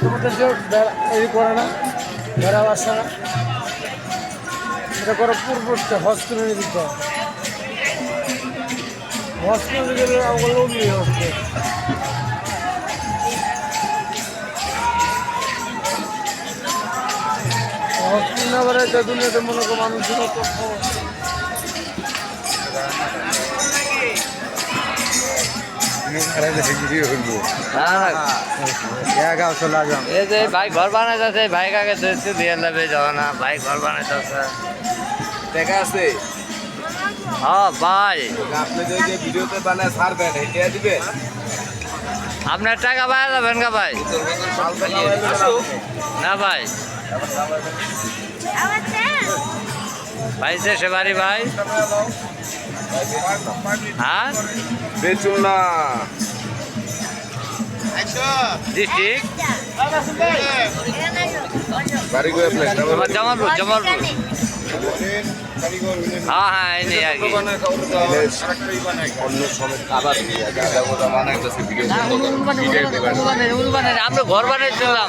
তোমাদের যে এই করে না বেড়া বাসা এটা করে পূর্বতে হজ করে দিতে হজ করে গেলে ওগুলো নিয়ে হচ্ছে হজ না করে দুনিয়াতে মনে করো মানুষের ভাই ঘর বানাইতেছে ভাই কাকে দিয়ে নেবে যাও না ভাই ঘর বানাইতেছে দেখা আছে হ্যাঁ ভাই আপনি যে ভিডিওতে বানায় ছাড়বেন এটা দিবেন আপনার টাকা পাওয়া যাবেন গা ভাই না ভাই ভাই সে বাড়ি ভাই হ্যাঁ বেচুন না ডিস্ট্রিক্ট বাড়ি করে আমার জামালপুর জামালপুর হ্যাঁ হ্যাঁ এই নিয়ে আর কি অন্য সমেত আবার বানাইতেছে ভিডিও আমরা ঘর বানাইছিলাম